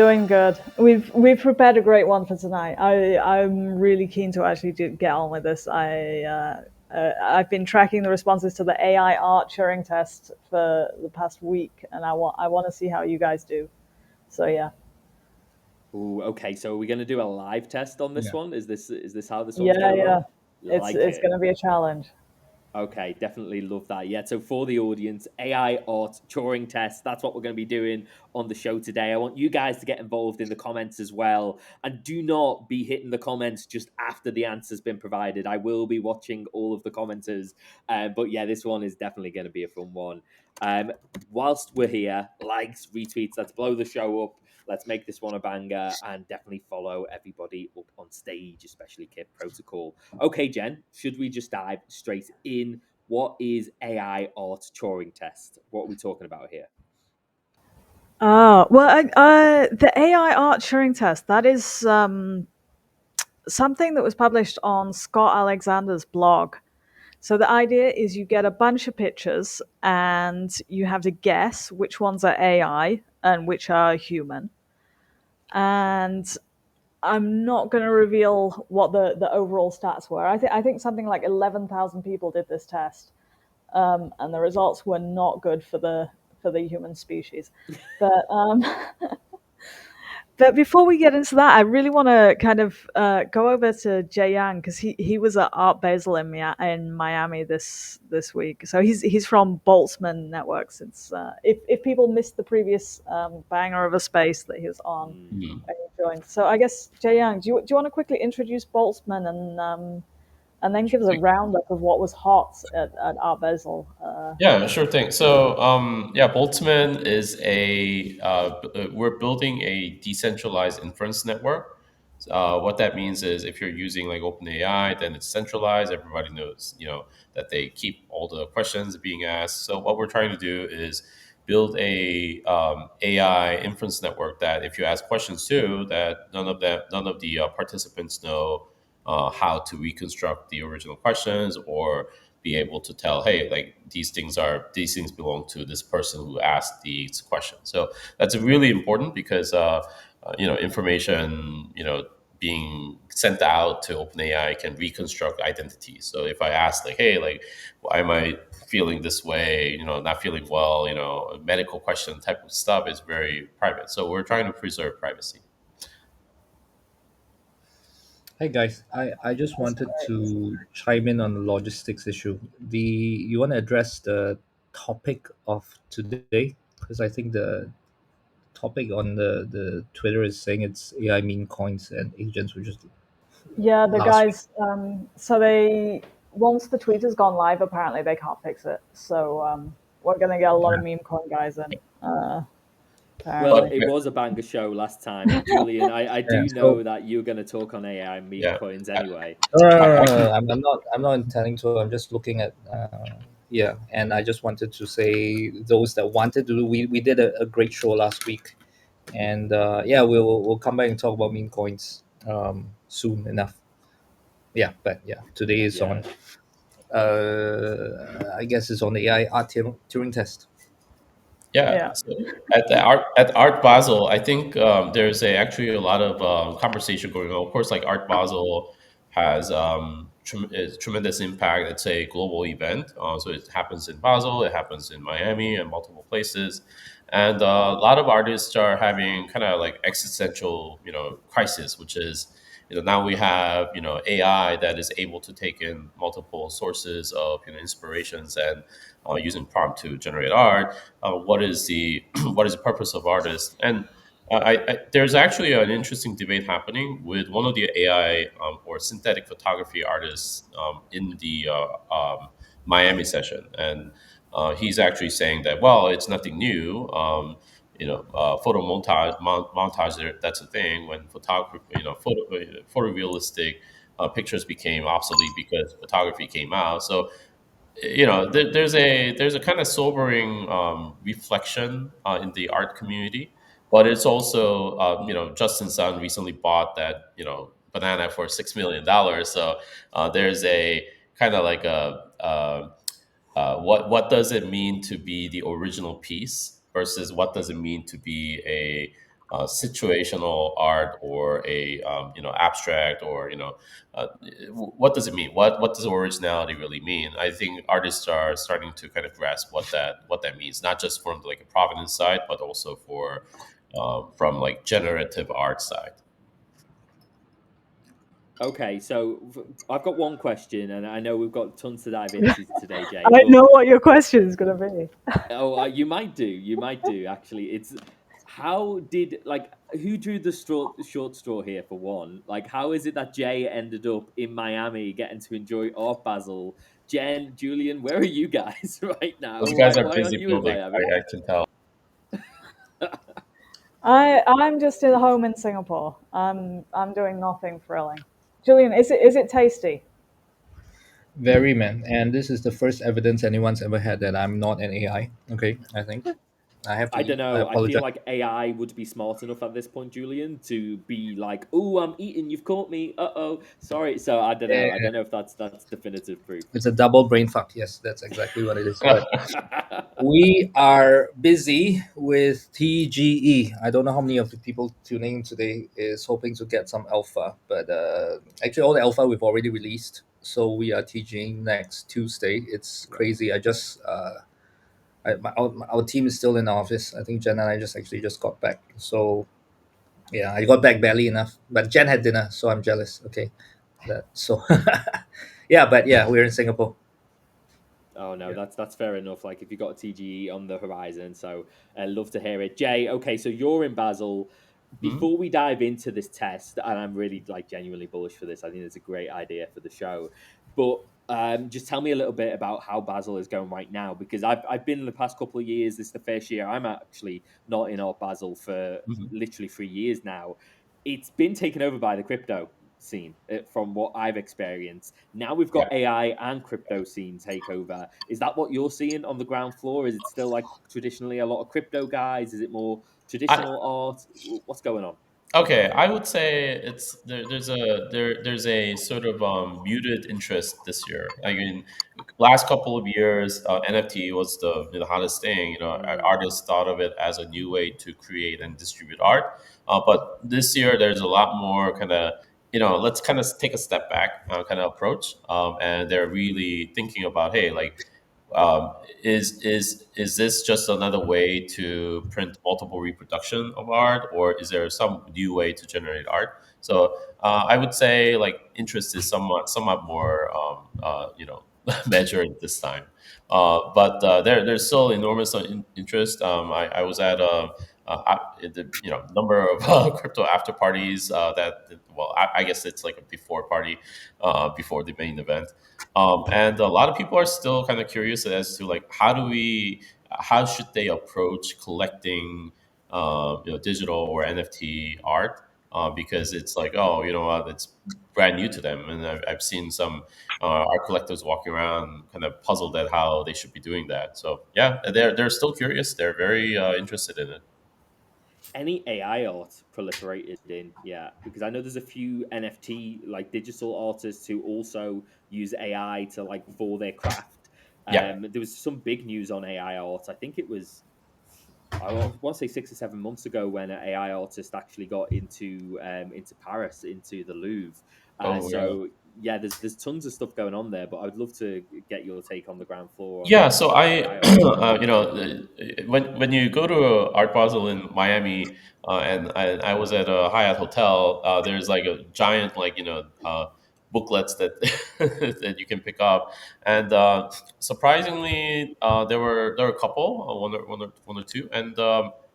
Doing good. We've prepared a great one for tonight. I'm really keen to actually get on with this. I've been tracking the responses to the AI Art Turing Test for the past week, and I want to see how you guys do. So yeah, Ooh, okay. So are we going to do a live test on this Yeah. one? Is this how this one's going yeah, to yeah. run? It's Like it's it. going to be a challenge. Okay, definitely love that. Yeah, so for the audience, AI art Turing test, that's what we're going to be doing on the show today. I want you guys to get involved in the comments as well. And do not be hitting the comments just after the answer's been provided. I will be watching all of the commenters. But yeah, this one is definitely going to be a fun one. Um, whilst we're here, likes, retweets, let's blow the show up. Let's make this one a banger and definitely follow everybody up on stage, especially Kit Protocol. Okay, Jen, should we just dive straight in? What is AI art Turing test? What are we talking about here? The AI Art Turing Test, that is something that was published on Scott Alexander's blog. So the idea is you get a bunch of pictures and you have to guess which ones are AI and which are human. And I'm not going to reveal what the overall stats were. I think something like 11,000 people did this test, and the results were not good for the human species. But But before we get into that, I really want to kind of go over to Jae Yang because he was at Art Basel in Miami this week. So he's from Boltzmann Network. Since if people missed the previous banger of a space that he was on Mm. when he joined, so I guess Jae Yang, do you want to quickly introduce Boltzmann and then give us a roundup of what was hot at Art Basel? Yeah, sure thing. So, yeah, Boltzmann is we're building a decentralized inference network. What that means is if you're using like OpenAI, then it's centralized. Everybody knows, that they keep all the questions being asked. So what we're trying to do is build a AI inference network that if you ask questions to, that none of the participants know how to reconstruct the original questions or be able to tell, hey, like these things belong to this person who asked these questions. So that's really important because information being sent out to OpenAI can reconstruct identities. So if I ask like, hey, like, why am I feeling this way? Not feeling well. A medical question type of stuff is very private. So we're trying to preserve privacy. Hey guys, I just That's wanted great. to chime in on the logistics issue. You want to address the topic of today because I think the topic on the Twitter is saying it's AI meme coins and agents, which is Yeah, the last week. guys. So they once the tweet has gone live, apparently they can't fix it. So we're gonna get a lot of Yeah. meme coin guys in. Well, But Apparently. it was a banger show last time. And Julian, I Yeah. do So know that you're going to talk on AI meme yeah, coins I, anyway. no, no, I, no, I no, can. no, I'm not intending to. I'm just looking at yeah, and I just wanted to say those that wanted to do. We did a great show last week, and yeah, we'll come back and talk about meme coins soon enough. Yeah, but yeah, today is Yeah. on. I guess it's on the AI art Turing test. Yeah. Yeah. So at Art Basel, I think there's actually a lot of conversation going on. Of course, like Art Basel has tremendous impact. It's a global event, so it happens in Basel, it happens in Miami, and multiple places. And a lot of artists are having kind of like existential, crisis, which is, now we have, AI that is able to take in multiple sources of, inspirations and using prompt to generate art. What is the what is the purpose of artists? And there's actually an interesting debate happening with one of the AI or synthetic photography artists in the Miami session, and he's actually saying that, well, it's nothing new. Photo montage, that's a thing. When photography, photorealistic pictures became obsolete because photography came out. So there's a kind of sobering reflection in the art community, but it's also Justin Sun recently bought that banana for $6 million. So there's a kind of like what does it mean to be the original piece versus what does it mean to be situational art or a abstract, or what does it mean? What does originality really mean? I think artists are starting to kind of grasp what that means, not just from like a provenance side, but also from like generative art side. Okay, so I've got one question, and I know we've got tons to dive into today, Jay. I But know what your question is going to be. you might do, you might do. Actually, it's how did like who drew the short straw here for one? Like, how is it that Jay ended up in Miami getting to enjoy Art Basel? Jen, Julian, where are you guys right now? Those guys are Why aren't busy you in building. Miami? I can tell. I'm just at home in Singapore. I'm doing nothing thrilling. Julian, is it tasty? Very, man. And this is the first evidence anyone's ever had that I'm not an AI. Okay, I think I have to I don't eat. I know. I feel apologize. like AI would be smart enough at this point, Julian, to be like, "Oh, I'm eating. You've caught me. Uh-oh, sorry." So I don't know. I Yeah, don't know if that's definitive proof. it's a double brain fuck. Yes, that's exactly what it is. But we are busy with TGE. I don't know how many of the people tuning in today is hoping to get some alpha, but actually, all the alpha we've already released. So we are TGing next Tuesday. It's Yeah. crazy. Our team is still in the office. I think Jen and I just got back. So yeah, I got back barely enough, but Jen had dinner, so I'm jealous. Okay, that so yeah, but yeah, we're in Singapore. Oh no, Yeah. that's fair enough. Like if you got a TGE on the horizon, so I love to hear it. Jay, okay, so you're in Basel. Mhm. Before we dive into this test, and I'm really like genuinely bullish for this. I think it's a great idea for the show. But just tell me a little bit about how Basel is going right now, because I've been in the past couple of years. This is the first year I'm actually not in Art Basel for Mhm. literally 3 years now. It's been taken over by the crypto scene from what I've experienced. Now we've Yeah. got AI and crypto scene take over. Is that what you're seeing on the ground floor? Is it still like traditionally a lot of crypto guys? Is it more I, traditional art? What's going on? Okay, I would say there's a sort of muted interest this year. I mean, last couple of years, NFT was the hottest thing. Mm, Artists thought of it as a new way to create and distribute art. But this year, there's a lot more kind of let's kind of take a step back kind of approach, and they're really thinking about, hey, like um, is this just another way to print multiple reproduction of art, or is there some new way to generate art? So I would say like interest is somewhat more measured this time, but there's still enormous interest. I was at the number of crypto after parties I guess it's like a before party before the main event, and a lot of people are still kind of curious as to like how should they approach collecting digital or NFT art, because it's like, oh, you know what, it's brand new to them, and I've seen some art collectors walking around kind of puzzled at how they should be doing that. So yeah, they're still curious. They're very interested in it. any AI art proliferated in? Yeah, because I know there's a few NFT like digital artists who also use AI to like for their craft. Yeah. There was some big news on AI art. I think it was I want to say 6 or 7 months ago when an AI artist actually got into Paris, into the Louvre. Oh yeah. So yeah, there's tons of stuff going on there, but I would love to get your take on the ground floor Yeah, on so I, AI art. when you go to Art Basel in Miami, and I was at a Hyatt hotel, there's like a giant booklets that that you can pick up, and surprisingly, there were a couple, one or two, and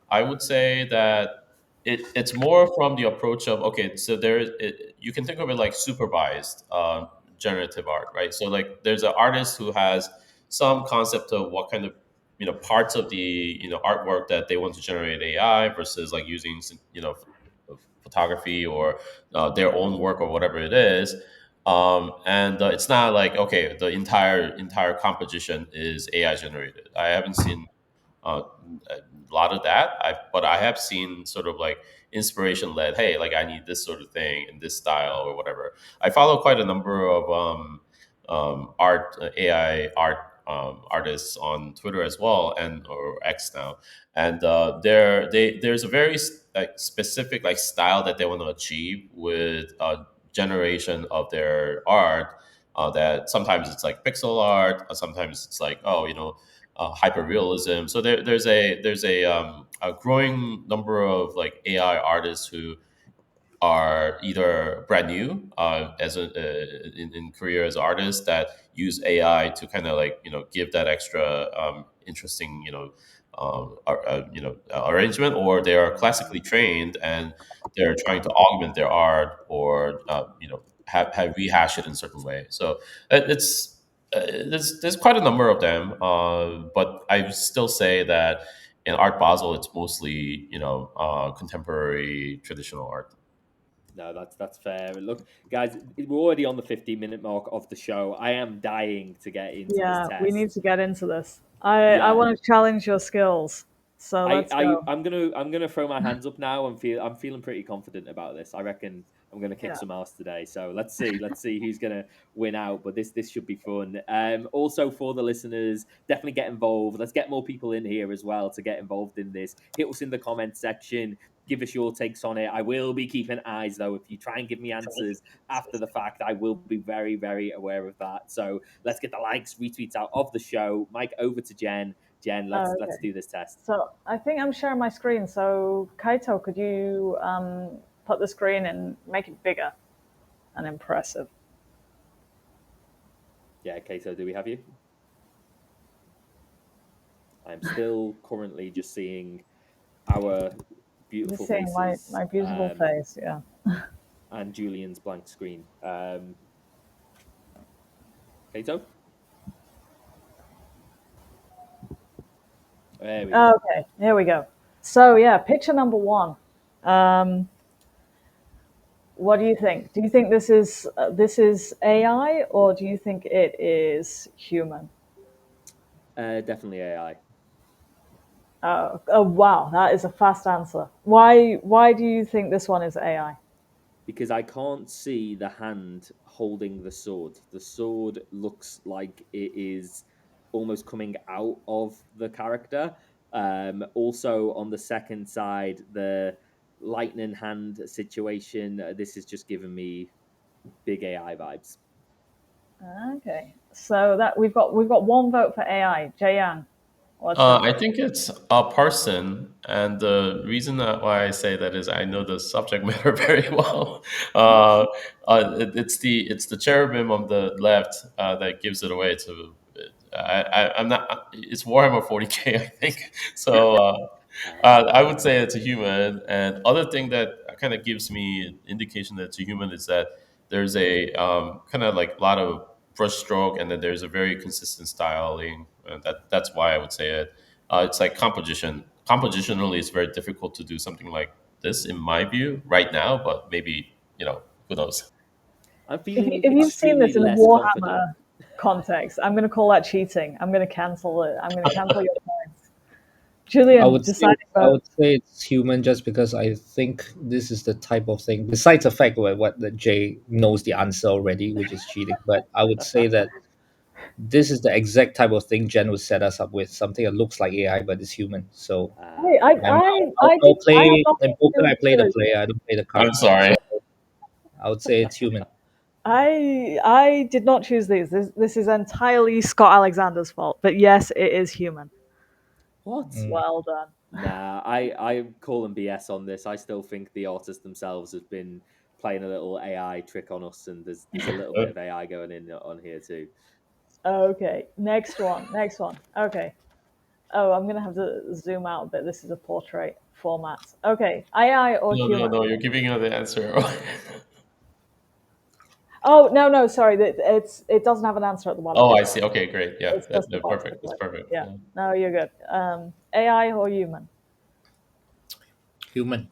I would say that it's more from the approach of, okay, so you can think of it like supervised generative art, right? So like there's an artist who has some concept of what kind of parts of the artwork that they want to generate AI versus like using photography or their own work or whatever it is, and it's not like, okay, the entire composition is AI generated. I haven't seen a lot of that. But I have seen sort of like inspiration led. Hey, like I need this sort of thing in this style or whatever. I follow quite a number of art AI art artists on Twitter as well, and or X now, and there's a very like specific like style that they want to achieve with generation of their art. That sometimes it's like pixel art, or sometimes it's like hyper realism. So there's a growing number of like AI artists who are either brand new in career as artists that use AI to kind of like give that extra interesting arrangement, or they are classically trained and they're trying to augment their art, or have rehash it in a certain way. So it's there's quite a number of them, but I would still say that in Art Basel it's mostly contemporary traditional art. No, that's fair. Look, guys, we're already on the 15-minute mark of the show. I am dying to get into this Yeah, we need test. to get into this. I Yeah, want to challenge your skills. So I, let's I go. I'm gonna throw my hands up now. I'm feeling pretty confident about this. I reckon I'm gonna kick Yeah. some ass today. So let's see who's gonna win out. But this should be fun. Also for the listeners, definitely get involved. Let's get more people in here as well to get involved in this. Hit us in the comment section. Give us your takes on it. I will be keeping eyes though. If you try and give me answers after the fact, I will be very very aware of that. So let's get the likes, retweets out of the show. Mike, over to Jen. Jen, let's Okay. do this test. So I think I'm sharing my screen. So Kaito, could you put the screen and make it bigger and impressive? Yeah, okay, so do we have you? I'm still currently just seeing our beautiful Just seeing my, faces my beautiful face. Yeah. and Julian's blank screen. Kato? There we go. Okay. Here we go. So yeah, picture number one. Um, what do you think? Do you think this is AI, or do you think it is human? Definitely AI. Oh wow, that is a fast answer. Why do you think this one is AI? Because I can't see the hand holding the sword. The sword looks like it is almost coming out of the character. Also, on the second side, the lightning hand situation, this is just giving me big AI vibes. Okay, so that we've got one vote for AI. Jae Yang, what's I yours? think it's a person, and the reason why I say that is I know the subject matter very well. It's the cherubim on the left that gives it away. To I'm not. It's Warhammer 40K, I think. So I would say it's a human. And other thing that kind of gives me an indication that it's a human is that there's a kind of like a lot of brushstroke, and then there's a very consistent styling. That's why I would say it. It's like composition. Compositionally, it's very difficult to do something like this, in my view, right now. But maybe who knows? I'm If, you, feeling if you've seen extremely this in a less confident. Warhammer context, I'm going to call that cheating. I'm going to cancel it. I'm going to cancel your points. I Julian, would say deciding I vote. would say it's human just because I think this is the type of thing. Besides the fact what that Jay knows the answer already, which is cheating, but I would say that this is the exact type of thing Jen would set us up with, something that looks like AI but is human. So Hey, I, Okay. I, I'll, I I'll did. I have play in nothing to do poker. with I the play the trilogy. player. I don't play the I'm cards. sorry. So I would say it's human. I did not choose these. This is entirely Scott Alexander's fault. But yes, it is human. What? Mm. Well done. Nah, I call them BS on this. I still think the artists themselves have been playing a little AI trick on us, and there's a little bit of AI going in on here too. Okay, next one. Next one. Okay. Oh, I'm gonna have to zoom out a bit. This is a portrait format. Okay, AI or No, no, human? no. You're giving the answer. Oh no, no, sorry. It doesn't have an answer at the bottom. Oh, I see. Okay, great. Yeah, It's just a box to perfect. That's click. perfect. Yeah. Yeah. No, you're good. AI or human? Human.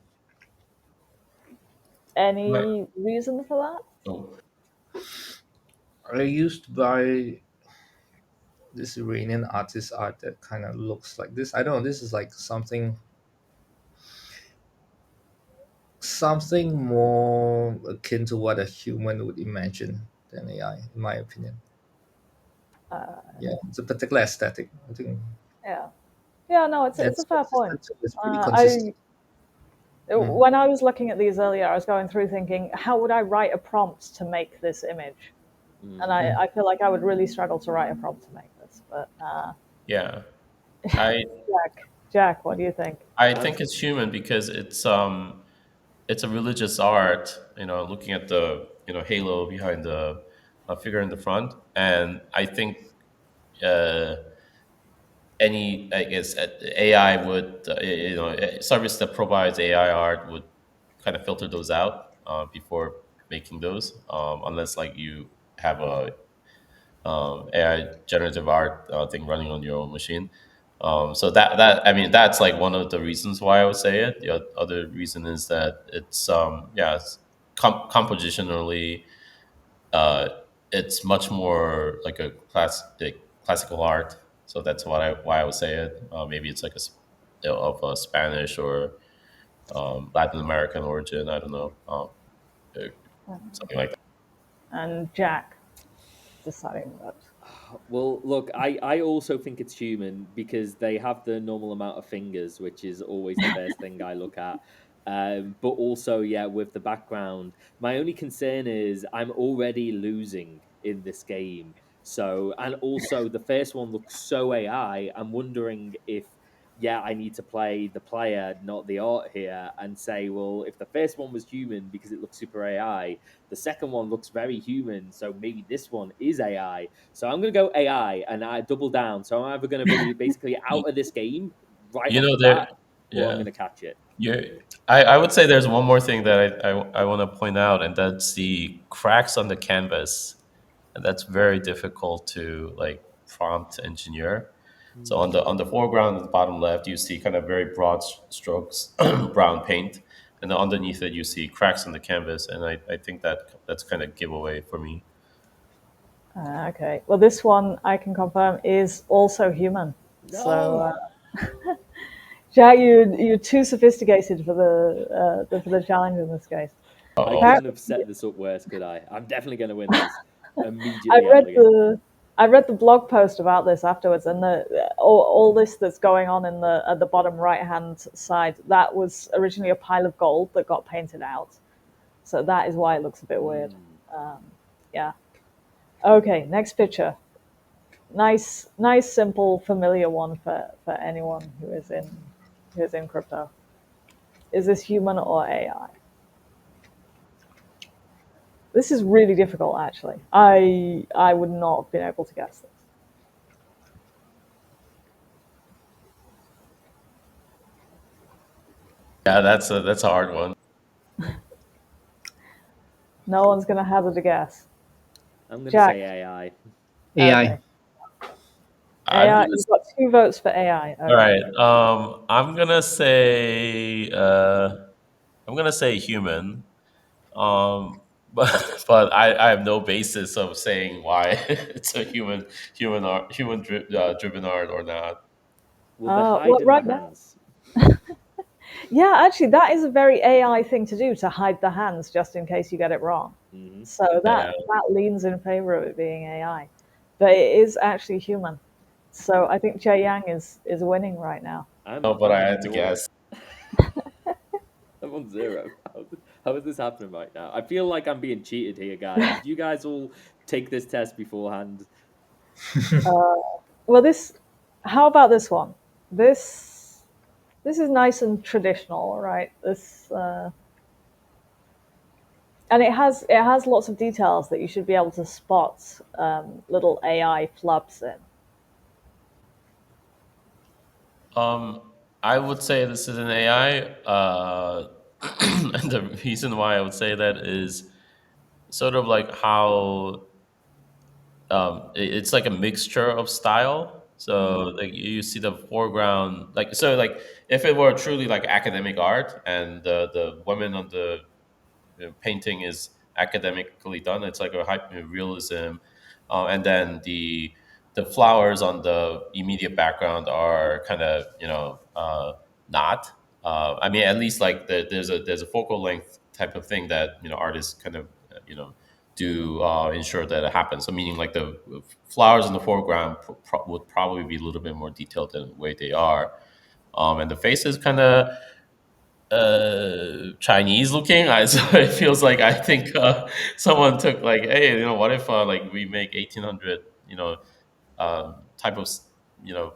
Right. Any reason for that? Oh, I used to buy this Iranian artist art that kind of looks like this. I don't know. This is like something more akin to what a human would imagine than AI, in my opinion. Yeah, it's a particular aesthetic. I think Yeah. Yeah. No, it's a fair point. it's pretty I consistent. When I was looking at these earlier, I was going through thinking, how would I write a prompt to make this image? And I feel like I would really struggle to write a prompt to make this. But Yeah, I Jack, what do you think? I I'm think it's human because it's a religious art. Looking at the halo behind the figure in the front, and I think uh, any I guess AI would a service that provides AI art would kind of filter those out before making those, unless like you have a AI generative art thing running on your own machine. So that I mean that's like one of the reasons why I would say it. The other reason is that it's it's compositionally uh, it's much more like a classical art. So that's why I would say it. Maybe it's like of a Spanish or Latin American origin. I don't know, uh, something like that. And Jack deciding that. Well, look, I also think it's human because they have the normal amount of fingers, which is always the first thing I look at. But also, yeah, with the background, my only concern is I'm already losing in this game. So, and also the first one looks so AI. I'm wondering if, yeah, I need to play the player, not the art here, and say, well, if the first one was human because it looks super AI, the second one looks very human. So maybe this one is AI. So I'm going to go AI and I double down. So I'm either going to be basically out of this game right You off know the bat, there, or I'm yeah. going to catch it. You, I would say there's one more thing that I want to point out, and that's the cracks on the canvas, and that's very difficult to like prompt engineer. So on the foreground, at the bottom left, you see kind of very broad strokes, brown paint, and then underneath it, you see cracks on the canvas, and I think that's kind of giveaway for me. Okay. Well, this one I can confirm is also human. So, No, Jack, you're too sophisticated for for the challenge in this case. I Oh, couldn't Apparently, have set this up worse, could I? I'm definitely going to win this I immediately out of read the game. the I read the blog post about this afterwards, and all this that's going on in the at the bottom right hand side, that was originally a pile of gold that got painted out. So that is why it looks a bit weird. Yeah. Okay, next picture. Nice, simple, familiar one for anyone who is in crypto. Is this human or AI? This is really difficult, actually. I would not have been able to guess this. yeah, that's a hard one. No one's gonna hazard a guess. I'm going to Jack. say AI. AI. Okay. I'm AI. gonna You've got 2 votes for AI. All Okay. right. I'm gonna say human. But I have no basis of saying why it's a driven art or not. Well, they're Well, hiding the right now, hands. yeah, actually, that is a very AI thing to do to hide the hands just in case you get it wrong. Hmm. So Yeah. that leans in favor of it being AI, but it is actually human. So I think Jae Yang is winning right now. No, but I'm I on had to naught. guess. I'm on zero. How is this happening right now? I feel like I'm being cheated here, guys. Did you guys all take this test beforehand? Well, this. How about this one? This this is nice and traditional, right? This and it has lots of details that you should be able to spot little AI flubs in. I would say this is an AI, and the reason why I would say that is sort of like how it's like a mixture of style. So like you see the foreground, like so like if it were truly like academic art and the women on the painting is academically done. It's like a hyper realism, and then the flowers on the immediate background are kind of not. I mean, at least like there's a focal length type of thing that artists kind of do ensure that it happens. So meaning like the flowers in the foreground would probably be a little bit more detailed than the way they are, and the faces kind of Chinese looking. So it feels like I think someone took like, hey, what if like we make 1800, type of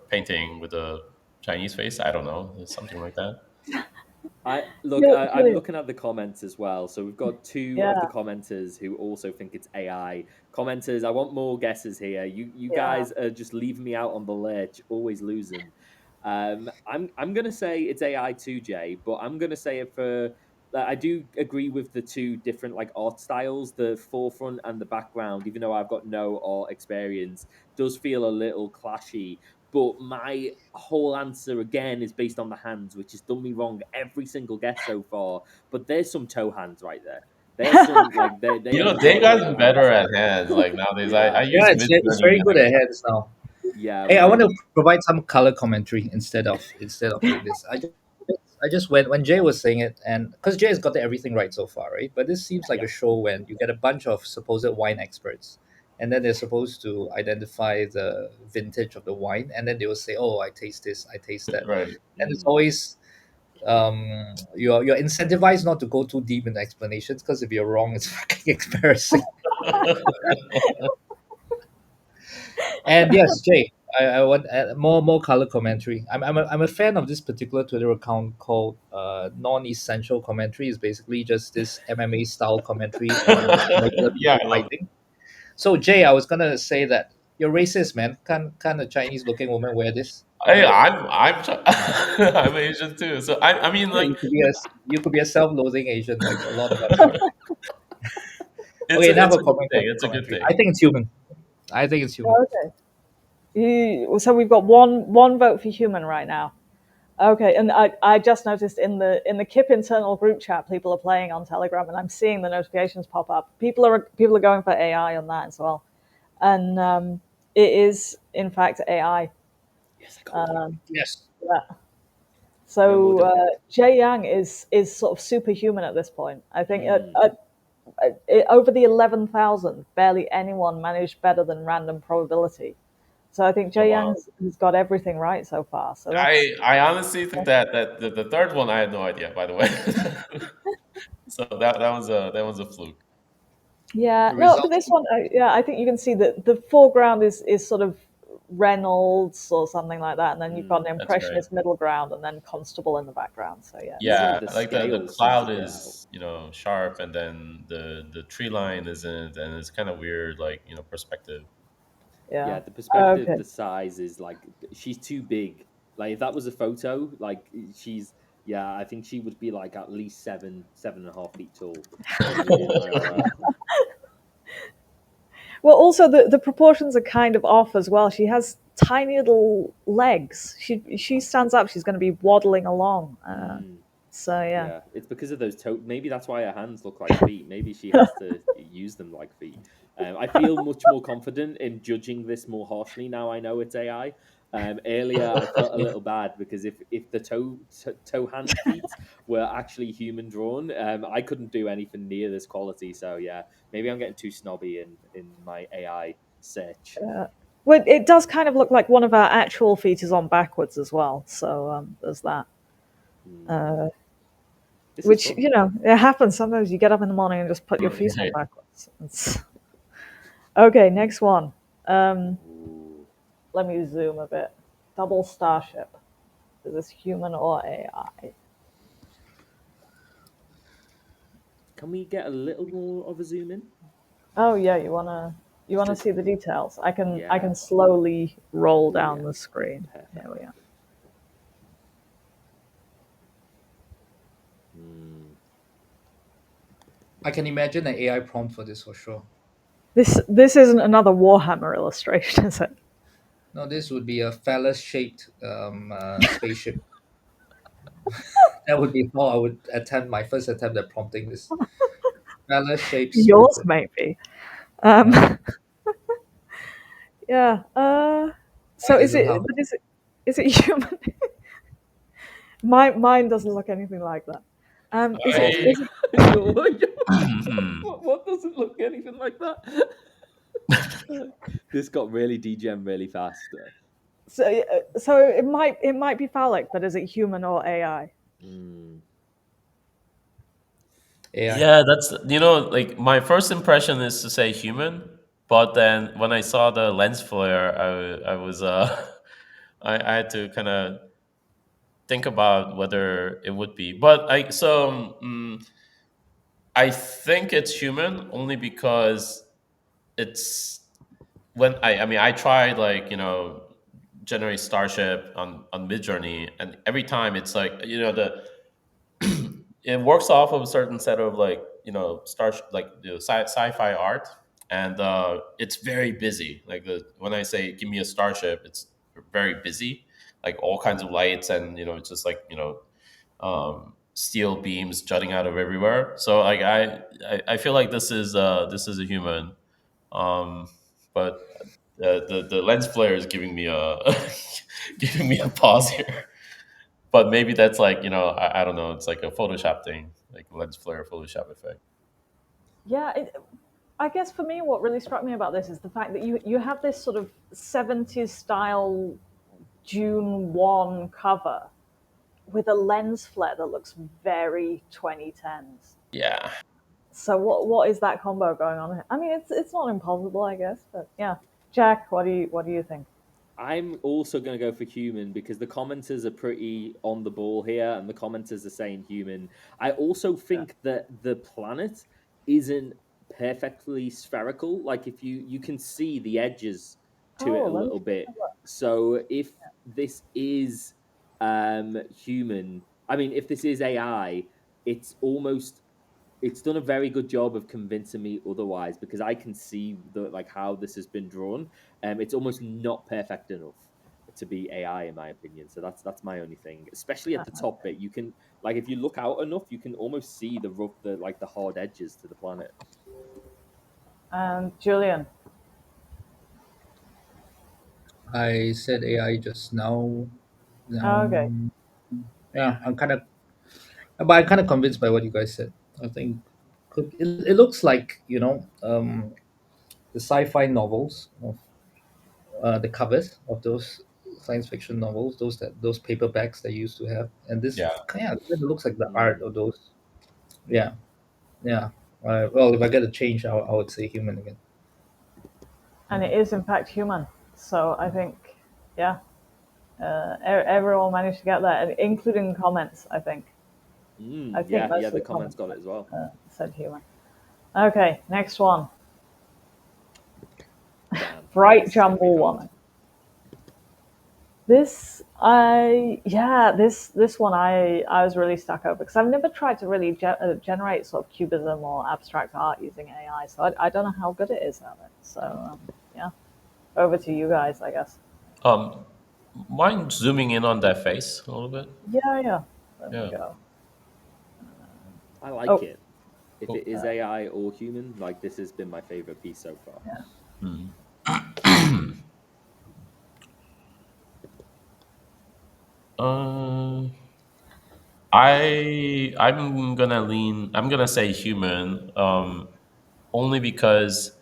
painting with a Chinese face? I don't know, something like that. I'm looking at the comments as well. So we've got two of the Yeah, commenters who also think it's AI. Commenters, I want more guesses here. You yeah. guys are just leaving me out on the ledge, always losing. I'm gonna say it's AI too, Jay, but I'm gonna say it for. I do agree with the two different like art styles. The forefront and the background, even though I've got no art experience, does feel a little clashy. But my whole answer again is based on the hands, which has done me wrong every single guess so far. But there's some toe hands right there. There's some like they have They got a gotten little hands. better at hands. Like nowadays, I Yeah, use Yeah, mid it's very journey. good at hands now. yeah. Hey, I want to provide some color commentary instead of doing this. I just when Jay was saying it, and because Jay has got everything right so far, right? But this seems like Yeah. a show when you get a bunch of supposed wine experts, and then they're supposed to identify the vintage of the wine, and then they will say, "Oh, I taste this, I taste that," Right. and it's Mm. always you're incentivized not to go too deep in the explanations because if you're wrong, it's fucking embarrassing. And yes, Jay, I want more color commentary. I'm a fan of this particular Twitter account called non-essential commentary. It's basically just this MMA style commentary on regular Yeah, people I love it. fighting. So Jay, I was gonna say that you're racist, man. Can a Chinese looking woman wear this? Hey, I'm Asian too. So I mean, Yeah, like, you could be a self-loathing Asian, like a lot of us are. it's Okay, a enough it's a of good thing. It's a good commentary. thing. I think it's human. I think it's human. Okay. So we've got one vote for human right now. Okay, and I just noticed in the KIP internal group chat, people are playing on Telegram, and I'm seeing the notifications pop up. People are going for AI on that as well, and it is in fact AI. Yes, I called it. Yes. Yeah. We're more So than fair. Jae Yang is sort of superhuman at this point. I think Mm. over the 11,000, barely anyone managed better than random probability. So I think Oh Jae wow. Yang has got everything right so far. So that's I honestly think that the third one I had no idea. By the way, so that was a fluke. yeah, The no, for result. this one, yeah, I think you can see that the foreground is sort of Reynolds or something like that, and then you've got an That's right. impressionist middle ground, and then Constable in the background. So yeah, Even Yeah, the like the scale seems a cloud bit out. is sharp, and then the tree line isn't, and it's kind of weird, like perspective. yeah. Yeah, the perspective, Okay. the size is like she's too big. Like if that was a photo, like she's yeah, I think she would be like at least 7.5 feet tall in IRL. Well, also the proportions are kind of off as well. She has tiny little legs. She stands up, she's going to be waddling along. Mm. So yeah, Yeah, it's because of those toe. Maybe that's why her hands look like feet. Maybe she has to use them like feet. I feel much more confident in judging this more harshly now. I know it's AI. Earlier, I felt a little bad because if the toe hand feet were actually human drawn, I couldn't do anything near this quality. So yeah, maybe I'm getting too snobby in my AI search. well, it does kind of look like one of our actual feet is on backwards as well. So there's that. Hmm. Uh, This is which fun. it happens sometimes. You get up in the morning and just put your feet on Right. backwards. Okay. Next one. Ooh. Let me zoom a bit. Double starship. Is this human or AI? Can we get a little more of a zoom in? Oh yeah, you wanna Just a see the details? I can yeah. slowly roll Oh down yeah. the screen. Here Perfect. we are. Hmm. I can imagine an AI prompt for this for sure. This isn't another Warhammer illustration, is it? No, this would be a phallus-shaped spaceship. That would be how I would attempt my first attempt at prompting this phallus-shaped Yours spaceship. maybe. Huh? Yeah. So Mine is isn't it? how. But is it human? Mine doesn't look anything like that. Is it? I Is it? What doesn't look anything like that? This got really degen really fast. So it might be phallic, but is it human or AI? Mm. AI. Yeah, that's like my first impression is to say human, but then when I saw the lens flare, I was I had to kind of think about whether it would be. But I think it's human only because it's when I mean I tried like generate Starship on Midjourney, and every time it's like the it works off of a certain set of like star like sci-fi art, and it's very busy. Like when I say give me a starship, it's very busy, like all kinds of lights, and it's just like steel beams jutting out of everywhere. So like I feel like this is a human, um, but the lens flare is giving me a giving me a pause here. But maybe that's like I don't know. It's like a Photoshop thing, like lens flare Photoshop effect. Yeah, I guess for me, what really struck me about this is the fact that you have this sort of 70s style June 1 cover with a lens flare that looks very 2010s. Yeah. So what is that combo going on here? I mean, it's not impossible, I guess, but yeah. Jack, what do you think? I'm also going to go for human because the commenters are pretty on the ball here, and the commenters are saying human. I also Yeah. think that the planet isn't perfectly spherical. Like if you can see the edges to it Oh, a let me little bit. So if this is human, I mean, if this is AI, it's almost it's done a very good job of convincing me otherwise because I can see the like how this has been drawn. It's almost not perfect enough to be AI in my opinion. So that's my only thing. Especially at the top bit, you can like if you look out enough, you can almost see the hard edges to the planet. Julian. I said AI just now. Oh, okay. Um, yeah, but I'm kind of convinced by what you guys said. I think it looks like the sci-fi novels of the covers of those science fiction novels, those paperbacks they used to have, and this Yeah. kind of looks like the art Mm. of those. Yeah, yeah. Well, if I get a change, I would say human again. And it is in fact human. So I think, yeah, everyone managed to get that, including comments. I think Yeah, yeah, most of the the comments comments got it as well. said human. Okay, next one. Damn, yeah, Bright this is gonna be Jumble hard. Woman. This one I was really stuck over because I've never tried to really generate sort of cubism or abstract art using AI, so I don't know how good it is at it. So yeah, over to you guys, I guess. Um, Mind zooming in on that face a little bit? Yeah, yeah. There we Yeah. go. I like Oh, it. If Oh. it is AI or human, like this has been my favorite piece so far. yeah. Hmm. uh, I'm gonna say human, only because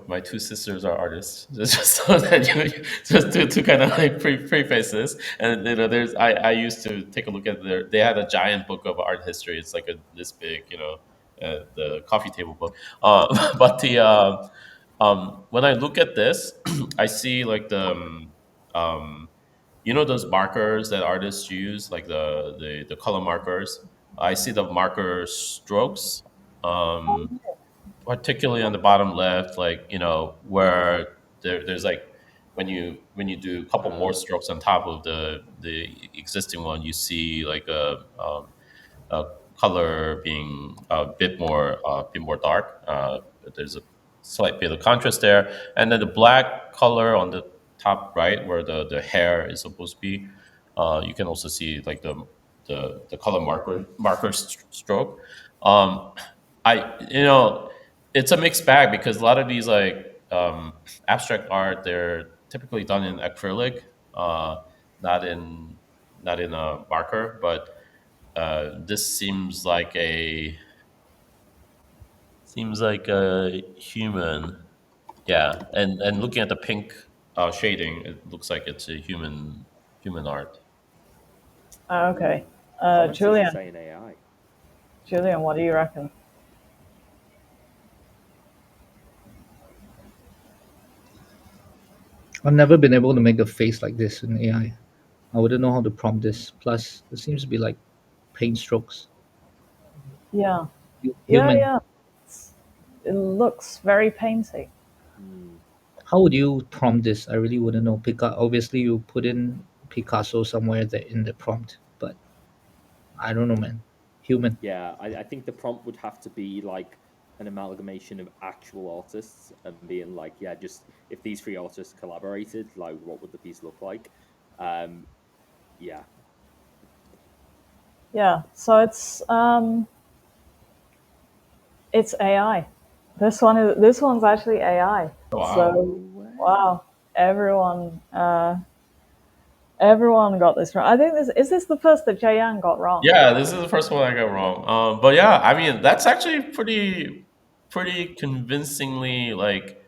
my two sisters are artists, just so that just to kind of like preface this, and there's I used to take a look at they had a giant book of art history. It's like this big, the coffee table book. But when I look at this, I see like um, those markers that artists use, like the color markers. I see the marker strokes. Um, Particularly on the bottom left, like where there's like when you do a couple more strokes on top of the existing one, you see like a color being a bit more dark. There's a slight bit of contrast there, and then the black color on the top right, where the hair is supposed to be. You can also see like the color stroke. Um, I it's a mixed bag because a lot of these like abstract art, they're typically done in acrylic, uh, not in a marker, but this seems like a human. Yeah, and looking at the pink shading, it looks like it's a human art. Okay. Commenters are Julian, saying AI. Julian, what do you reckon? I've never been able to make a face like this in AI. I wouldn't know how to prompt this. Plus, it seems to be like paint strokes. Yeah, yeah, Human. yeah. It looks very painty. Hmm. How would you prompt this? I really wouldn't know. Obviously, you put in Picasso somewhere there in the prompt, but I don't know, man. Human. Yeah, I think the prompt would have to be like an amalgamation of actual artists and being like, yeah, just if these three artists collaborated, like what would the piece look like? Um, yeah, Yeah, so it's AI. This one's actually AI. Wow. So no way. wow, everyone everyone got this wrong. I think this the first that Jae Yang got wrong. Yeah, this is the first one I got wrong. But yeah, I mean that's actually pretty convincingly like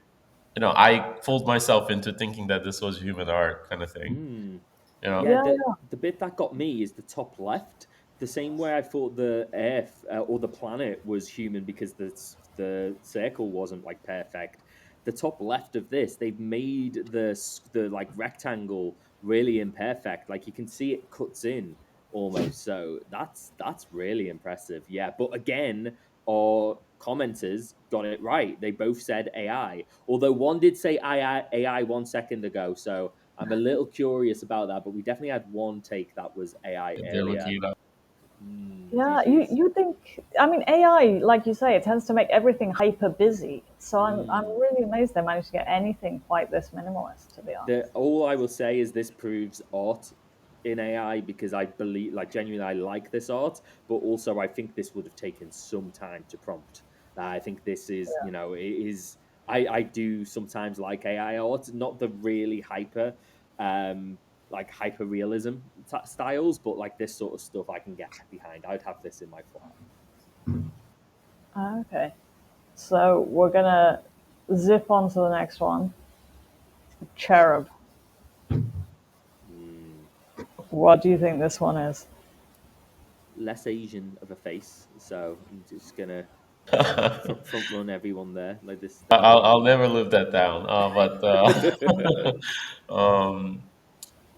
I fooled myself into thinking that this was human art kind of thing. Hmm. You know, Yeah, Yeah, the bit that got me is the top left. The same way I thought the Earth or the planet was human because the circle wasn't like perfect. The top left of this, they've made the like rectangle really imperfect. Like you can see it cuts in almost. So that's really impressive. Yeah, but again, our commenters got it right. They both said AI, although one did say AI 1 second ago. So I'm a little curious about that, but we definitely had one take that was AI if they're earlier. looking it up. yeah. GG's. You think? I mean, AI, like you say, it tends to make everything hyper busy. So I'm Mm. really amazed they managed to get anything quite this minimalist. To be The honest. all I will say is this proves art in AI because I believe, like, genuinely, I like this art, but also I think this would have taken some time to prompt. I think this is, it is. I do sometimes like AI art, not the really um, hyper realism styles, but like this sort of stuff I can get behind. I'd have this in my flat. Okay, so we're gonna zip on to the next one. Cherub. Mm. What do you think this one is? Less Asian of a face, so I'm just gonna I'll front run everyone there. Like this, definitely. I'll never live that down. But um,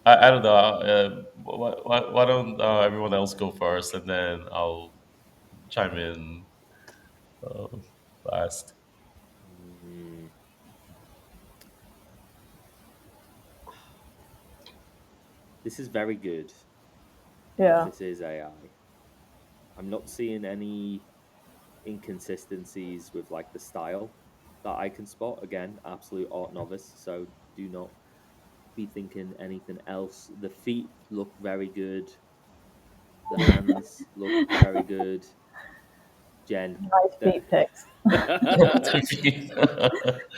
I don't know. Why don't everyone else go first, and then I'll chime in uh, last. Mm, this is very good. If Yeah. this is AI, I'm not seeing any inconsistencies with like the style that I can spot. Again, absolute art novice, so do not be thinking anything else. The feet look very good. The hands look very good. Jen, Nice the feet pics.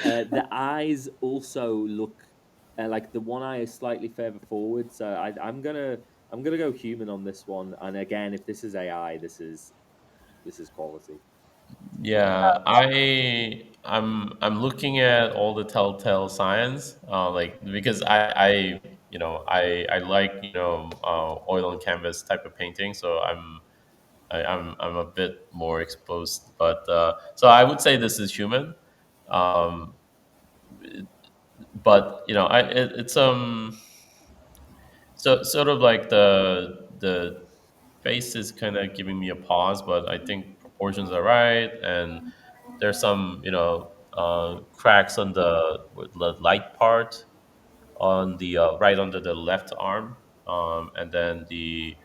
the eyes also look like the one eye is slightly further forward. So I'm gonna go human on this one. And again, if this is AI, this is quality. Yeah, I'm looking at all the telltale signs, like because I like oil and canvas type of painting, so I'm a bit more exposed, but so I would say this is human, um, but it's so sort of like the face is kind of giving me a pause, but I think proportions are right, and there's some cracks on the light part on the right under the left arm, and then this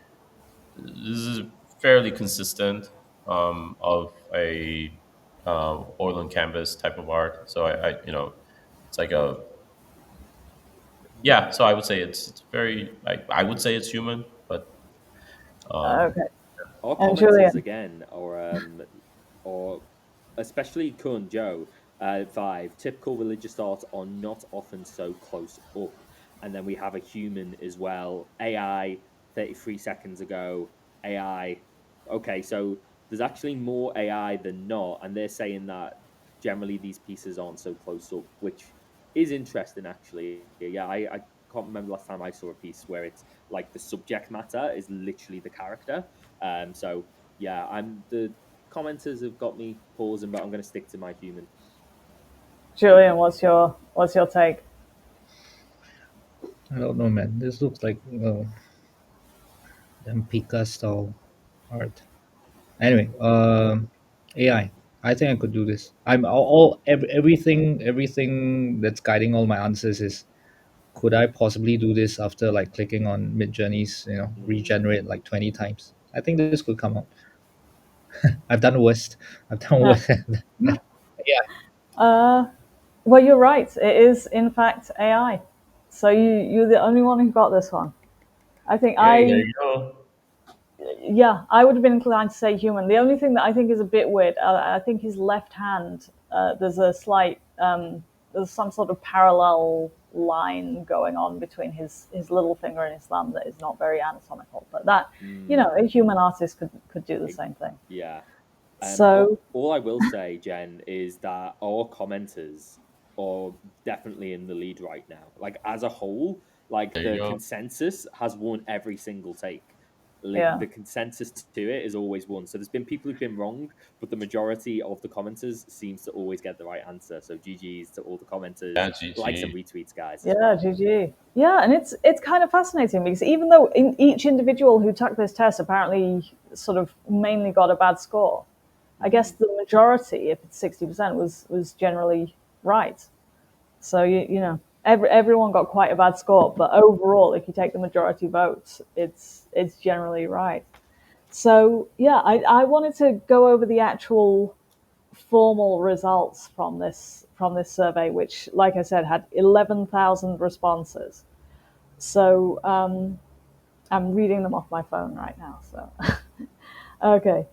is fairly consistent of a oil and canvas type of art. So it's like a yeah. So I would say it's very I would say it's human, but um, Okay. Our And commenters Julian. again, or especially Kun Joe, 5. Typical religious art are not often so close up, and then we have a human as well. AI 33 seconds ago. AI. Okay, so there's actually more AI than not, and they're saying that generally these pieces aren't so close up, which is interesting actually. Yeah, I can't remember last time I saw a piece where it's like the subject matter is literally the character. So yeah, the commenters have got me pausing, but I'm going to stick to my human. Julian, what's your take? I don't know, man. This looks like them Pika style art. Anyway, AI. I think I could do this. Everything that's guiding all my answers is, could I possibly do this after like clicking on Mid Journeys, regenerate like 20 times? I think this could come out. I've done worse. I've done worse. Yeah. Well, you're right. It is in fact AI. So you're the only one who got this one. I think Hey, there you go. yeah, I would have been inclined to say human. The only thing that I think is a bit weird, I think his left hand, there's a slight, there's some sort of parallel line going on between his little finger and his thumb that is not very anatomical. But that, a human artist could do the same thing. Yeah. So All I will say, Jen, is that our commenters are definitely in the lead right now. Like as a whole, like There you the go. consensus has won every single take. Like yeah, the consensus to it is always won. So there's been people who've been wrong, but the majority of the commenters seems to always get the right answer. So GG's to all the commenters, Yeah, likes and GG. retweets, guys, as yeah, well. GG. Yeah, and it's kind of fascinating because even though in each individual who took this test apparently sort of mainly got a bad score, I guess the majority, if it's 60%, was generally right. So everyone got quite a bad score, but overall, if you take the majority votes, it's generally right. So yeah, I wanted to go over the actual formal results from this survey, which, like I said, had 11,000 responses. So I'm reading them off my phone right now. So okay.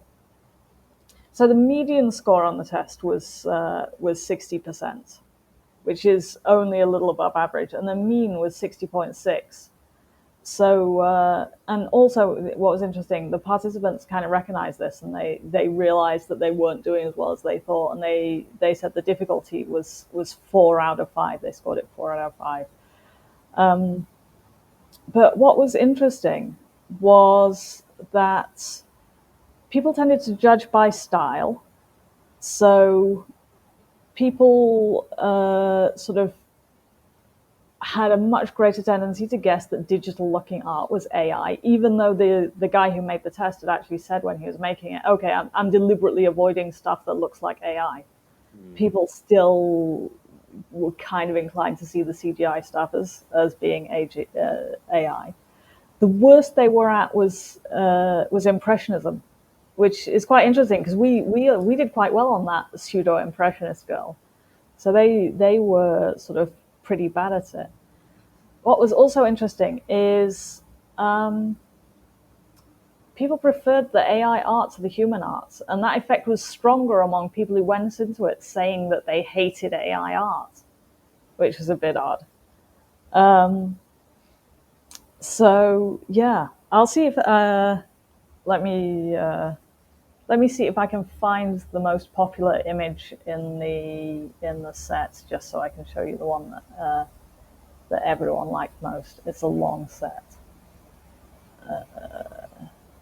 So the median score on the test was 60%, which is only a little above average, and the mean was 60.6. So, and also what was interesting, the participants kind of recognized this, and they realized that they weren't doing as well as they thought, and they said the difficulty was 4 out of 5. They scored it 4 out of 5. But what was interesting was that people tended to judge by style. So people sort of had a much greater tendency to guess that digital looking art was AI, even though the guy who made the test had actually said when he was making it, okay, I'm deliberately avoiding stuff that looks like AI. People still were kind of inclined to see the CGI stuff as being AI. The worst they were at was impressionism, which is quite interesting because we did quite well on that pseudo impressionist girl. So they were sort of pretty bad at it. What was also interesting is people preferred the AI art to the human art, and that effect was stronger among people who went into it saying that they hated AI art, which was a bit odd. So yeah, I'll see if let me let me see if I can find the most popular image in the set, just so I can show you the one that everyone liked most. It's a long set.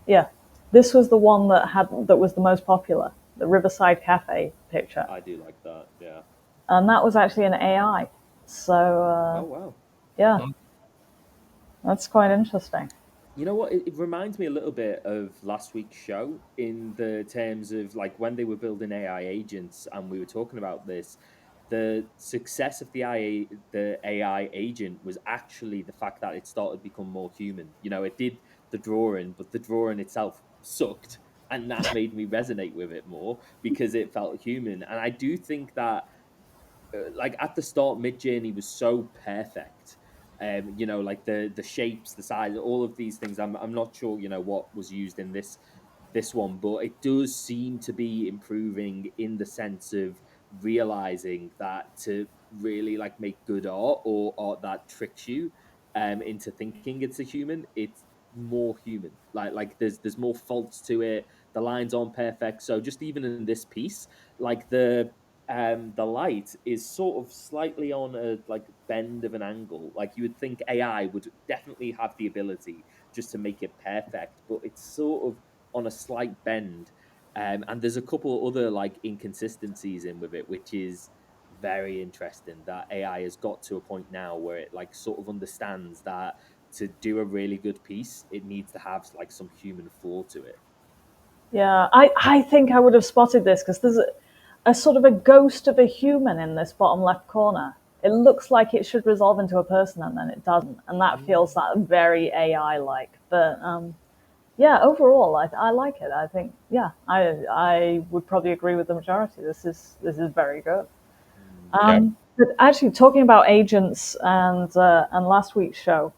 Yeah, this was the one that was the most popular, the Riverside Cafe picture, I do like that. Yeah. and that was actually an AI. So Oh wow. yeah, that's quite interesting. You know what? It reminds me a little bit of last week's show in the terms of like when they were building AI agents and we were talking about this. The success of the AI agent was actually the fact that it started to become more human. It did the drawing, but the drawing itself sucked, and that made me resonate with it more because it felt human. And I do think that like at the start, Mid Journey was so perfect. Like the shapes, the size, all of these things. I'm not sure, what was used in this one, but it does seem to be improving in the sense of realizing that to really like make good art or art that tricks you into thinking it's a human, it's more human. Like there's more faults to it. The lines aren't perfect. So just even in this piece, like the the light is sort of slightly on a like bend of an angle. Like you would think AI would definitely have the ability just to make it perfect, but it's sort of on a slight bend. And there's a couple other like inconsistencies in with it, which is very interesting. That AI has got to a point now where it like sort of understands that to do a really good piece, it needs to have like some human flaw to it. Yeah, I think I would have spotted this because there's a sort of a ghost of a human in this bottom left corner. It looks like it should resolve into a person and then it doesn't. And that feels that very AI like. But yeah, overall, I like it. I think, yeah, I would probably agree with the majority. This is very good. Yeah. But actually, talking about agents and last week's show,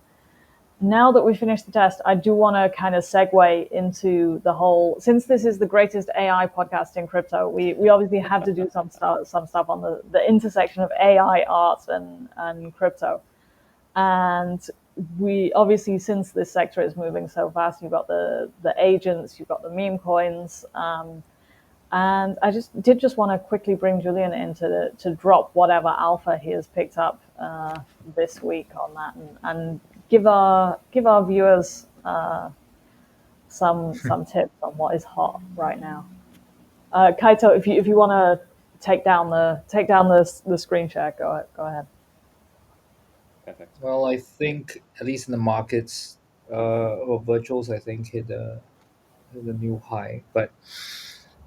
now that we finished the test, I do want to kind of segue into the whole. Since this is the greatest AI podcast in crypto, we obviously have to do some stuff on the intersection of AI, art, and crypto. And we obviously, since this sector is moving so fast, you've got the agents, you've got the meme coins, and I just want to quickly bring Julian in to drop whatever alpha he has picked up this week on that, and give our viewers some tips on what is hot right now. Kaito, if you want to take down the screen share, go ahead. Perfect. Well, I think at least in the markets, or virtuals, I think hit a new high. But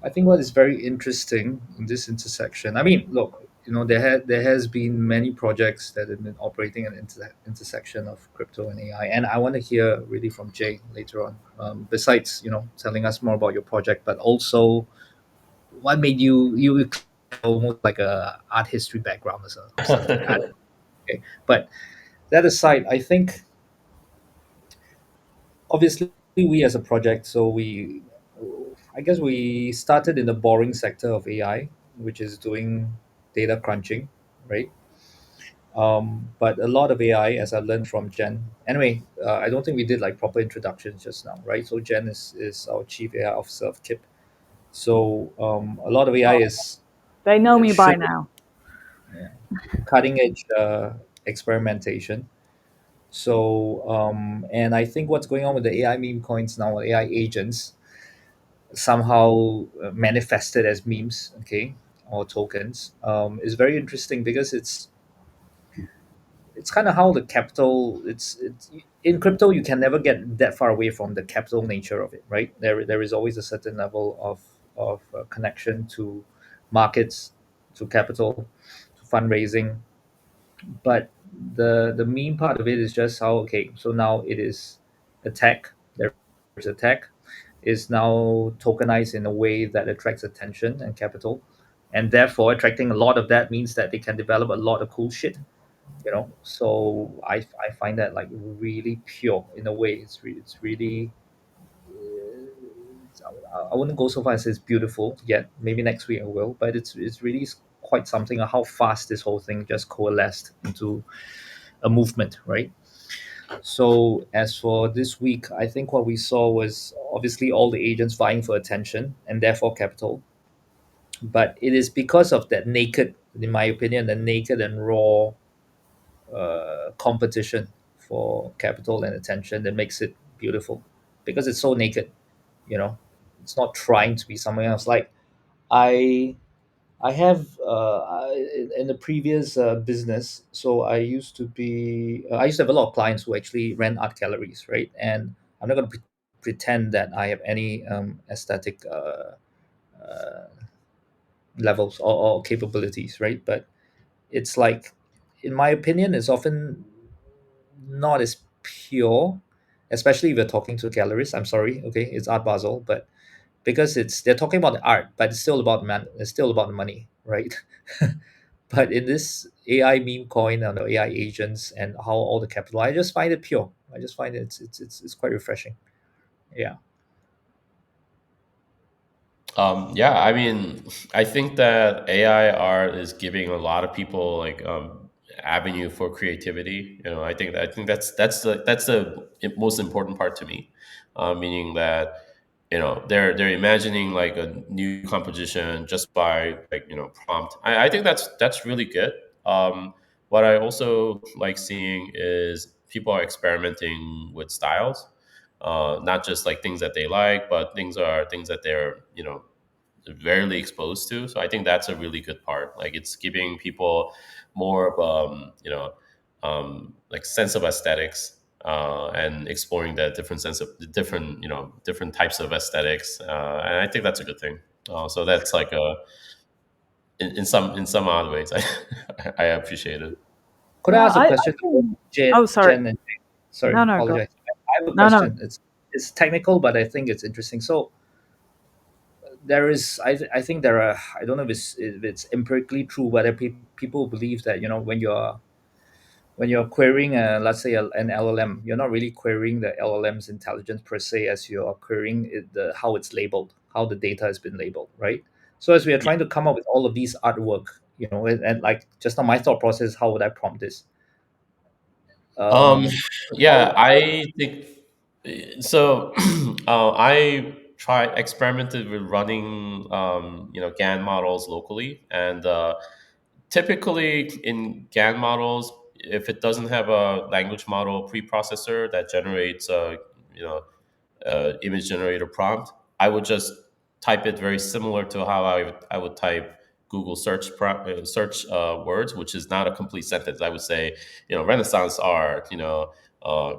I think what is very interesting in this intersection. I mean, look, there has been many projects that have been operating at the intersection of crypto and AI, and I want to hear really from Jay later on. Besides, telling us more about your project, but also what made you almost like a art history background or something. I don't know. Okay, but that aside, I think obviously we as a project, so I guess we started in the boring sector of AI, which is doing data crunching, right? But a lot of AI, as I learned from Jen. Anyway, I don't think we did like proper introductions just now, right? So Jen is our chief AI officer of KIP. So a lot of AI Oh, is they know me by should now. yeah, cutting edge experimentation. So, and I think what's going on with the AI meme coins now, AI agents, somehow manifested as memes, okay, or tokens, is very interesting because it's kind of how the capital. It's in crypto, you can never get that far away from the capital nature of it, right? There is always a certain level of connection to markets, to capital, to fundraising, but the mean part of it is just how, okay, so now it is a tech, there's a tech is now tokenized in a way that attracts attention and capital, and therefore attracting a lot of that means that they can develop a lot of cool shit, so I find that like really pure in a way. It's really I wouldn't go so far as it's beautiful yet. Maybe next week I will, but it's really quite something how fast this whole thing just coalesced into a movement, right? So as for this week, I think what we saw was obviously all the agents vying for attention and therefore capital. But it is because of that naked, in my opinion, the naked and raw competition for capital and attention that makes it beautiful, because it's so naked. It's not trying to be something else. Like I I have in the previous business. So I used to have a lot of clients who actually ran art galleries, right? And I'm not going to pretend that I have any aesthetic levels or capabilities, right? But it's like, in my opinion, it's often not as pure, especially if you're talking to galleries. I'm sorry, okay, it's Art Basel, but because they're talking about the art, but it's still about it's still about the money, right? But in this AI meme coin and the AI agents and how all the capital, I just find it pure. I just find it's quite refreshing. Yeah. Yeah, I mean, I think that AI art is giving a lot of people like avenue for creativity. I think that's the most important part to me, meaning that they're imagining like a new composition just by like prompt. I think that's really good. What I also like seeing is people are experimenting with styles, not just like things that they like, but things that they're rarely exposed to. So I think that's a really good part. Like it's giving people more of like sense of aesthetics, and exploring that different sense of the different different types of aesthetics, and I think that's a good thing. So that's like a in some odd ways, I appreciate it. Could I Yeah, ask a I question to think. Jen, Oh, sorry. Jen and Jake? Sorry, No, no, go. apologize. I have a No, no. question. It's technical, but I think it's interesting. So there is, I think there are. I don't know if it's empirically true whether people believe that when you're querying, let's say an LLM, you're not really querying the LLM's intelligence per se, as you are querying how it's labeled, how the data has been labeled, right? So as we are Yeah. trying to come up with all of these artwork, and like just on my thought process, how would I prompt this? Um, How yeah, I think so. I experimented with running, GAN models locally, and typically in GAN models, if it doesn't have a language model preprocessor that generates, you know, image generator prompt, I would just type it very similar to how I would type Google search words, which is not a complete sentence. I would say, Renaissance art, uh,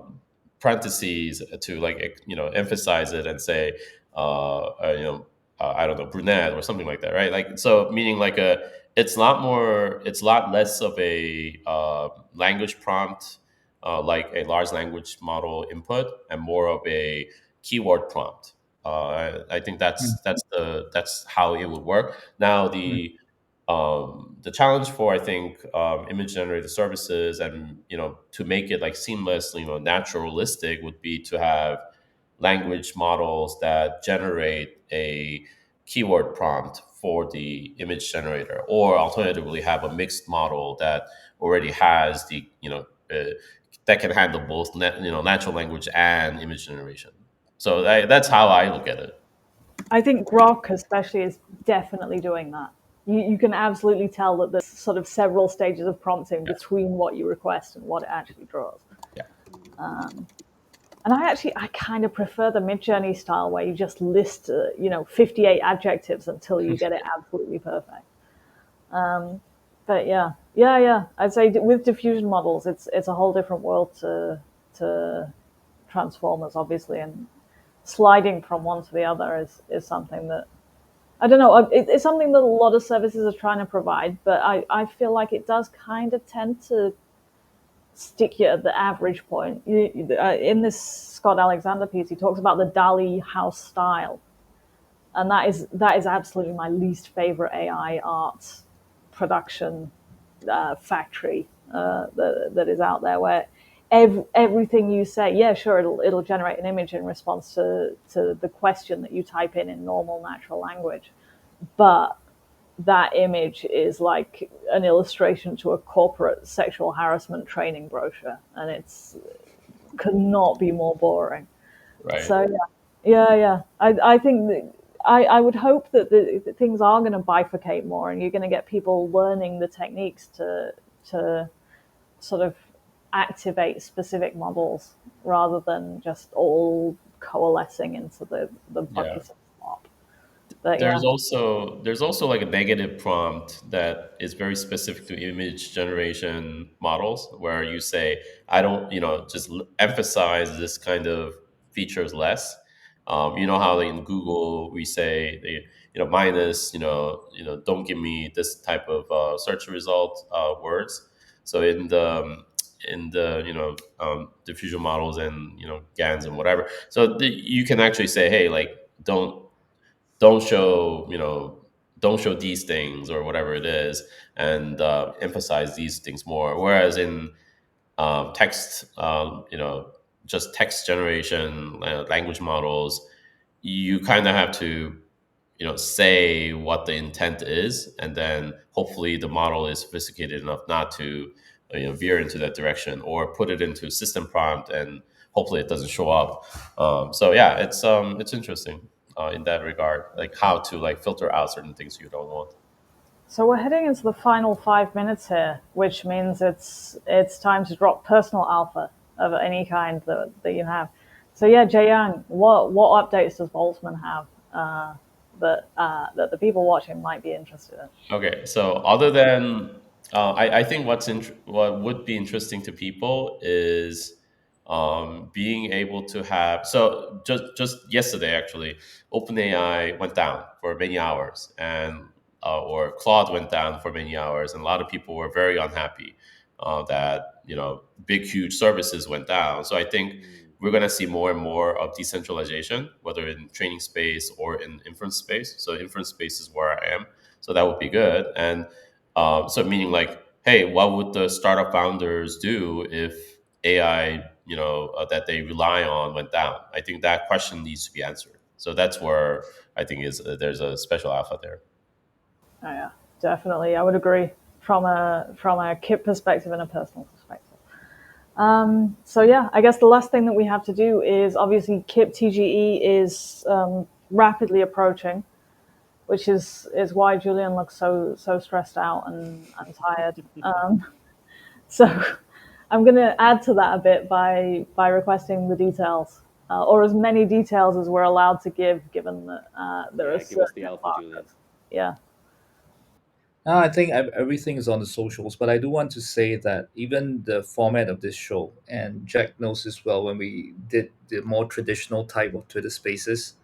parentheses to like emphasize it and say, I don't know, brunette or something like that, right? Like so, meaning like it's a lot less of a language prompt, like a large language model input, and more of a keyword prompt. I think Mm, that's how it would work. Now mm, the challenge for I think image generated services, and to make it like seamless, naturalistic, would be to have language models that generate a keyword prompt for the image generator, or alternatively have a mixed model that already has the that can handle both natural language and image generation. So that's how I look at it. I think Grok, especially, is definitely doing that. You can absolutely tell that there's sort of several stages of prompting Yeah, between what you request and what it actually draws. yeah, And I kind of prefer the Midjourney style where you just list, 58 adjectives until you get it absolutely perfect. But yeah, yeah, yeah. I'd say with diffusion models, it's a whole different world to transformers, obviously, and sliding from one to the other is something that I don't know. It's something that a lot of services are trying to provide, but I feel like it does kind of tend to stick you at the average point. In this Scott Alexander piece, he talks about the Dali house style, and that is absolutely my least favorite AI art production factory that is out there, where everything you say, yeah, sure, it'll generate an image in response to the question that you type in normal natural language, but that image is like an illustration to a corporate sexual harassment training brochure, and it's could not be more boring. right. So yeah, yeah, yeah. I think that I would hope that that things are going to bifurcate more, and you're going to get people learning the techniques to sort of activate specific models rather than just all coalescing into the Yeah. bucket of slop. But yeah, There's also like a negative prompt that is very specific to image generation models, where you say, I don't, just emphasize this kind of features less. You know how in Google we say, minus, don't give me this type of search result words. So in the diffusion models and GANs and whatever, so you can actually say, hey, like don't show don't show these things or whatever it is, and emphasize these things more, whereas in text, just text generation, language models, you kind of have to say what the intent is, and then hopefully the model is sophisticated enough not to veer into that direction, or put it into system prompt and hopefully it doesn't show up. So yeah, it's interesting. in that regard, like how to like filter out certain things you don't want. So we're heading into the final 5 minutes here, which means it's time to drop personal alpha of any kind that you have. So yeah, Jae Yang, what updates does Boltzmann have that the people watching might be interested in? Okay, so other than I think what would be interesting to people is being able to have so just yesterday actually, OpenAI went down for many hours, and or Claude went down for many hours, and a lot of people were very unhappy that big huge services went down. So I think we're going to see more and more of decentralization, whether in training space or in inference space. So inference space is where I am, so that would be good. And so meaning like, hey, what would the startup founders do if AI, that they rely on went down? I think that question needs to be answered. So that's where I think is there's a special alpha there. Oh yeah, definitely. I would agree from a kit perspective and a personal perspective. So yeah, I guess the last thing that we have to do is obviously KIP TGE is rapidly approaching, which is why Julian looks so stressed out and tired. So I'm going to add to that a bit by requesting the details, or as many details as we're allowed to give, given that there are Give us the certain alpha, Julian. markers. Yeah. I think everything is on the socials, but I do want to say that even the format of this show, and Jack knows this well, when we did the more traditional type of Twitter Spaces,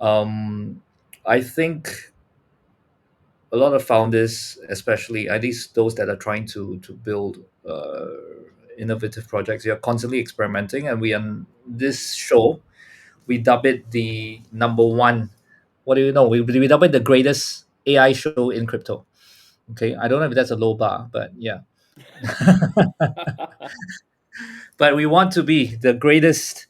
I think a lot of founders, especially at least those that are trying to build innovative projects, you are constantly experimenting, and we on this show we dub it the number one. What do you know? We dub it the greatest AI show in crypto. Okay, I don't know if that's a low bar, but yeah. But we want to be the greatest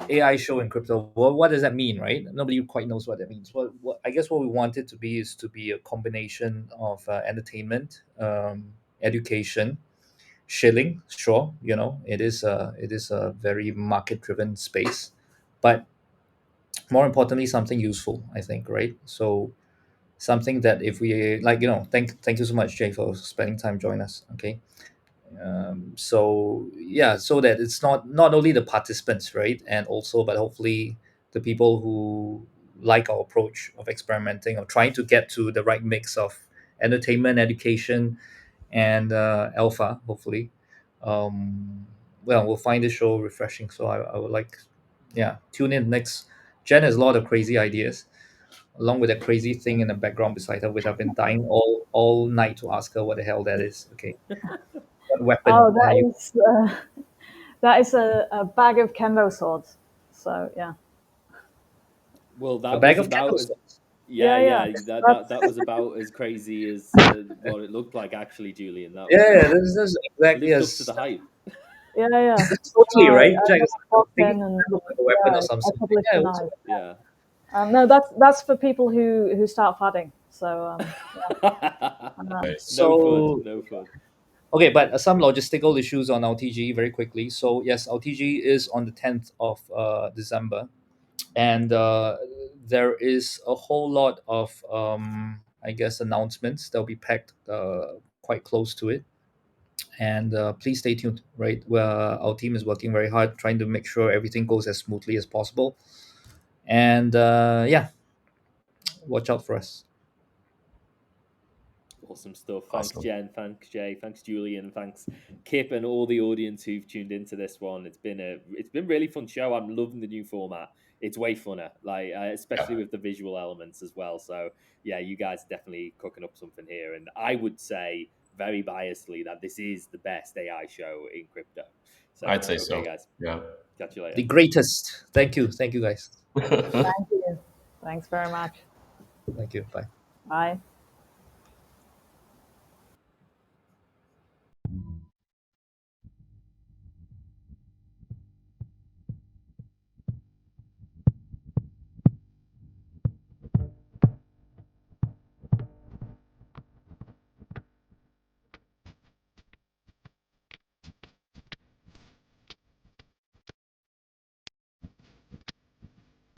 AI show in crypto. Well, what does that mean, right? Nobody quite knows what that means. What I guess what we want it to be is to be a combination of entertainment, education, shilling. Sure, it is a very market driven space, but more importantly, something useful. I think, right? So something that if we like, thank you so much, Jay, for spending time joining us. Okay, so yeah, so that it's not only the participants, right, and also but hopefully the people who like our approach of experimenting or trying to get to the right mix of entertainment, education, and alpha, hopefully, well, we'll find this show refreshing. So I would like, yeah, tune in next. Jen has a lot of crazy ideas along with that crazy thing in the background beside her, which I've been dying all night to ask her what the hell that is. Okay, what weapon? Oh, that is a bag of kendo swords. So yeah. Well, A that bag was of about as candles. Yeah, yeah. that was about as crazy as what it looked like actually, Julian. That was Yeah, this is exactly lived up to yes. the hype. Yeah, yeah. Totally I right. Jack was walked in thinking and it looked like a weapon yeah, or I something. published Yeah, the it was. knife. Yeah. No, that's for people who start fadding. So Right. No fun. So No fun. okay, but some logistical issues on LTG very quickly. So yes, LTG is on the 10th of December, and there is a whole lot of I guess announcements that'll be packed quite close to it. And please stay tuned, right? Where our team is working very hard trying to make sure everything goes as smoothly as possible. And yeah, watch out for us. Awesome stuff. Thanks, Awesome. Jen. Thanks, Jay. Thanks, Julian. Thanks, Kip, and all the audience who've tuned into this one. It's been really fun show. I'm loving the new format. It's way funner, like especially Yeah, with the visual elements as well. So yeah, you guys are definitely cooking up something here. And I would say very biasedly that this is the best AI show in crypto. So I'd say okay, so. guys, Yeah. catch you later. The greatest. Thank you guys. thank you. Thanks very much. Thank you. Bye. Bye.